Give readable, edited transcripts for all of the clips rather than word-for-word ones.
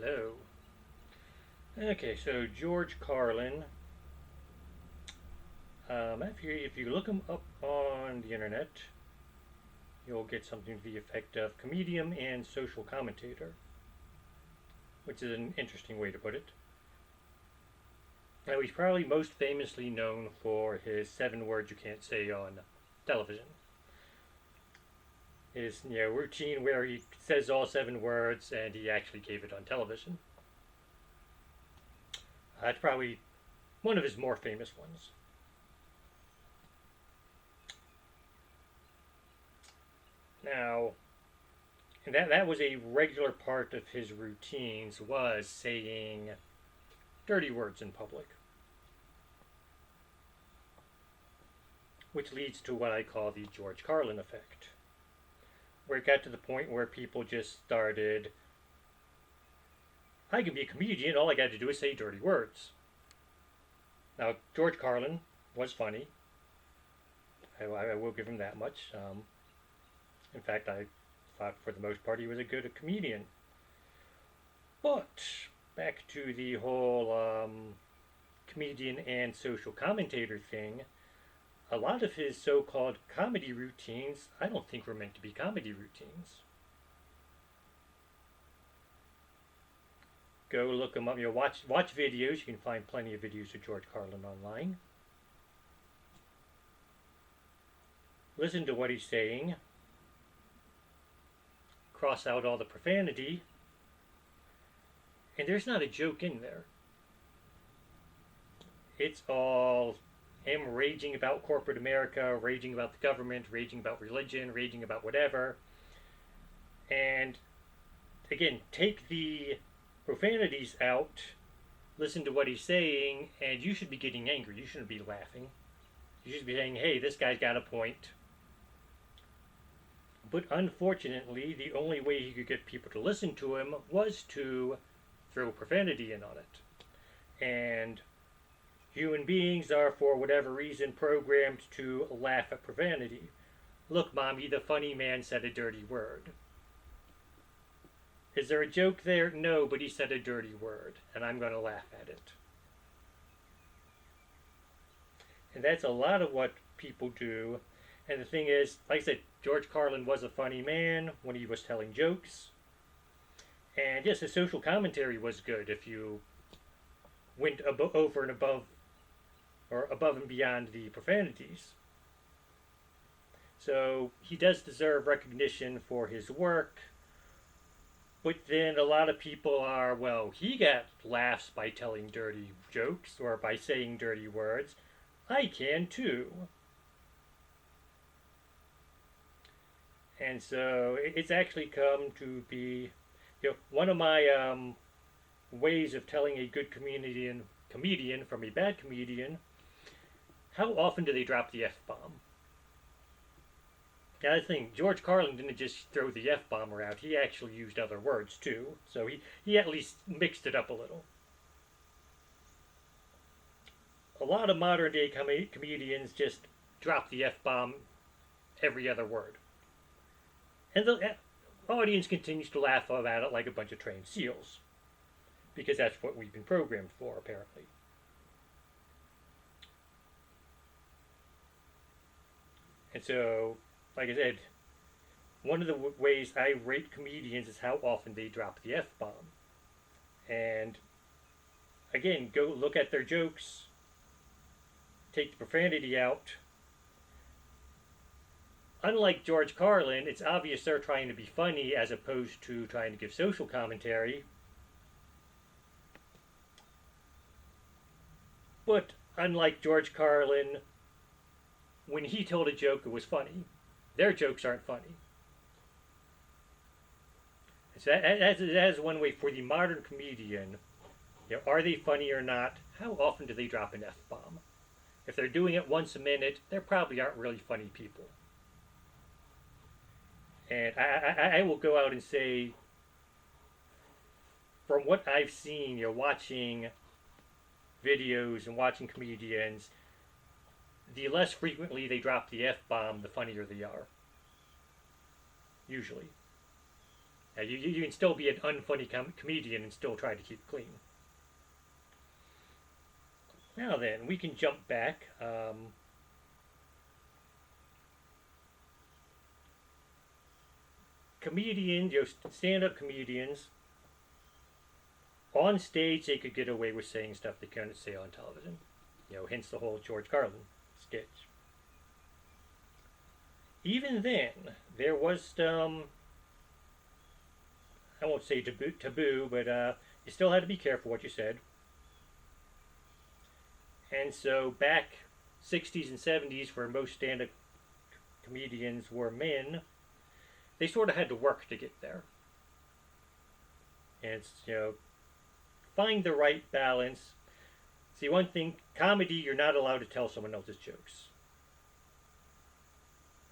Hello. Okay, so George Carlin. If you look him up on the internet, you'll get something to the effect of comedian and social commentator, which is an interesting way to put it. Now, he's probably most famously known for his 7 words you can't say on television. His routine where he says all 7 words and he actually gave it on television. That's probably one of his more famous ones. Now, and that was a regular part of his routines was saying dirty words in public, which leads to what I call the George Carlin effect, where it got to the point where people just started, I can be a comedian, all I got to do is say dirty words. Now, George Carlin was funny. I will give him that much. In fact, I thought for the most part he was a good comedian. But back to the whole comedian and social commentator thing, a lot of his so-called comedy routines I don't think were meant to be comedy routines. Go look him up. Watch videos. You can find plenty of videos of George Carlin online. Listen to what he's saying. Cross out all the profanity. And there's not a joke in there. It's all him raging about corporate America, raging about the government, raging about religion, raging about whatever. And again, take the profanities out, listen to what he's saying, and you should be getting angry. You shouldn't be laughing. You should be saying, hey, this guy's got a point. But unfortunately, the only way he could get people to listen to him was to throw profanity in on it. And human beings are, for whatever reason, programmed to laugh at profanity. Look, Mommy, the funny man said a dirty word. Is there a joke there? No, but he said a dirty word, and I'm going to laugh at it. And that's a lot of what people do. And the thing is, like I said, George Carlin was a funny man when he was telling jokes. And yes, his social commentary was good if you went over and above, or above and beyond the profanities. So he does deserve recognition for his work. But then a lot of people are, well, he got laughs by telling dirty jokes or by saying dirty words. I can too. And so it's actually come to be, one of my ways of telling a good comedian from a bad comedian. How often do they drop the F-bomb? Now, the thing, George Carlin didn't just throw the F-bomb around. He actually used other words, too. So he at least mixed it up a little. A lot of modern-day comedians just drop the F-bomb every other word. And the audience continues to laugh about it like a bunch of trained seals. Because that's what we've been programmed for, apparently. And so, like I said, one of the ways I rate comedians is how often they drop the F-bomb. And again, go look at their jokes, take the profanity out. Unlike George Carlin, it's obvious they're trying to be funny as opposed to trying to give social commentary. But unlike George Carlin, when he told a joke, it was funny. Their jokes aren't funny. So that is one way for the modern comedian. Are they funny or not? How often do they drop an F-bomb? If they're doing it once a minute, they probably aren't really funny people. And I will go out and say, from what I've seen, watching videos and watching comedians, the less frequently they drop the F-bomb, the funnier they are. Usually. You can still be an unfunny comedian and still try to keep clean. Now then, we can jump back. Comedians, stand-up comedians, on stage they could get away with saying stuff they couldn't say on television. Hence the whole George Carlin sketch. Even then, there was some, I won't say taboo, but you still had to be careful what you said. And so back 60s and 70s, where most stand-up comedians were men, they sort of had to work to get there. And it's, find the right balance. See, one thing, comedy, you're not allowed to tell someone else's jokes.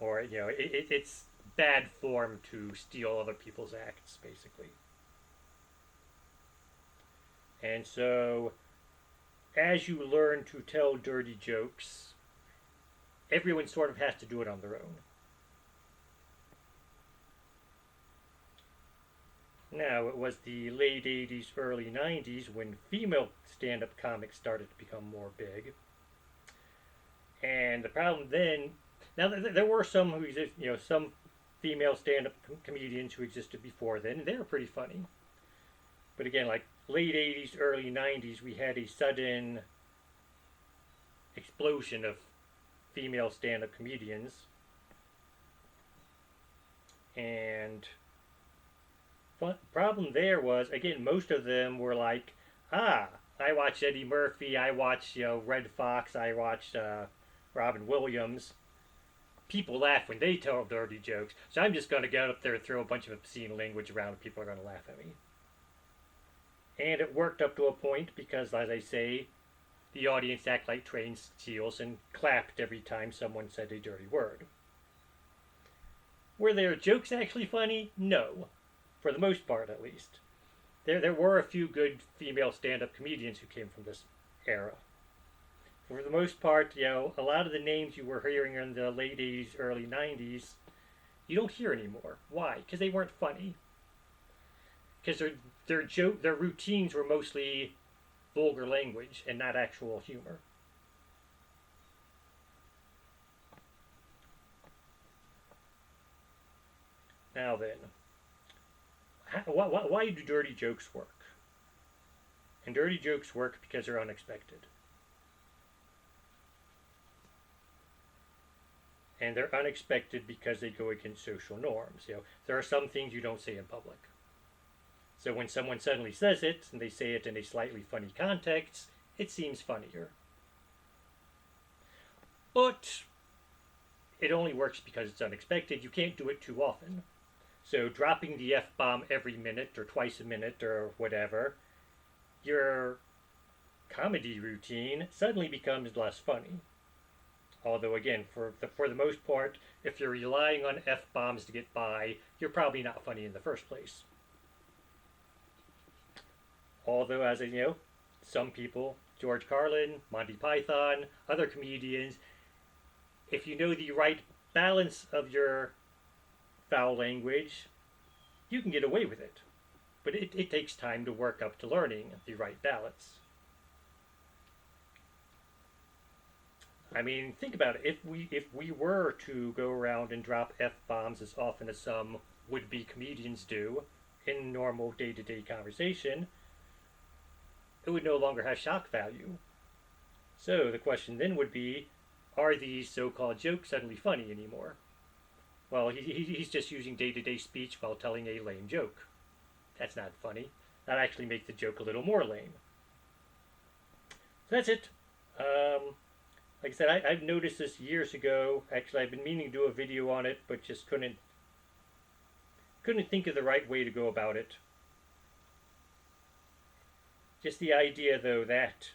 Or, it's bad form to steal other people's acts, basically. And so, as you learn to tell dirty jokes, everyone sort of has to do it on their own. Now, it was the late 80s, early 90s when female stand-up comics started to become more big. And the problem then, now there were some who exist, some female stand-up comedians who existed before then, and they were pretty funny. But again, like late 80s, early 90s, we had a sudden explosion of female stand-up comedians. And problem there was, again, most of them were like, I watched Eddie Murphy, I watched, Red Fox, I watched Robin Williams. People laugh when they tell dirty jokes, so I'm just going to get up there and throw a bunch of obscene language around and people are going to laugh at me. And it worked up to a point because, as I say, the audience acted like trained seals and clapped every time someone said a dirty word. Were their jokes actually funny? No. For the most part, at least. There were a few good female stand-up comedians who came from this era. For the most part, a lot of the names you were hearing in the late 80s, early 90s, you don't hear anymore. Why? Because they weren't funny. Because their routines were mostly vulgar language and not actual humor. Now then, why do dirty jokes work? And dirty jokes work because they're unexpected. And they're unexpected because they go against social norms. There are some things you don't say in public. So when someone suddenly says it, and they say it in a slightly funny context, it seems funnier. But it only works because it's unexpected. You can't do it too often. So dropping the F-bomb every minute or twice a minute or whatever, your comedy routine suddenly becomes less funny. Although again, for the most part, if you're relying on F-bombs to get by, you're probably not funny in the first place. Although, as some people, George Carlin, Monty Python, other comedians, if you know the right balance of your foul language, you can get away with it. But it takes time to work up to learning the right balance. I mean, think about it. If we were to go around and drop F-bombs as often as some would-be comedians do in normal day-to-day conversation, it would no longer have shock value. So the question then would be, are these so-called jokes suddenly funny anymore? Well, he's just using day-to-day speech while telling a lame joke. That's not funny. That actually makes the joke a little more lame. So that's it. Like I said, I've noticed this years ago. Actually, I've been meaning to do a video on it, but just couldn't think of the right way to go about it. Just the idea, though, that,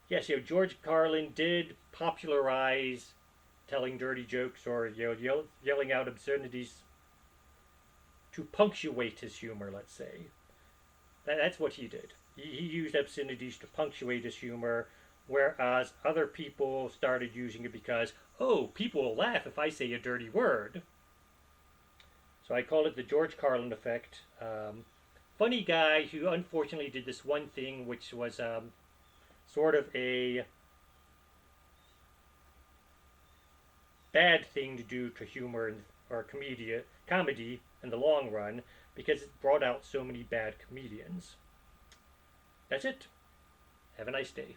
yes, George Carlin did popularize telling dirty jokes or yelling out obscenities to punctuate his humor, let's say. That's what he did. He used obscenities to punctuate his humor, whereas other people started using it because, people will laugh if I say a dirty word. So I call it the George Carlin effect. Funny guy who unfortunately did this one thing, which was sort of a bad thing to do to humor or comedy in the long run, because it brought out so many bad comedians. That's it. Have a nice day.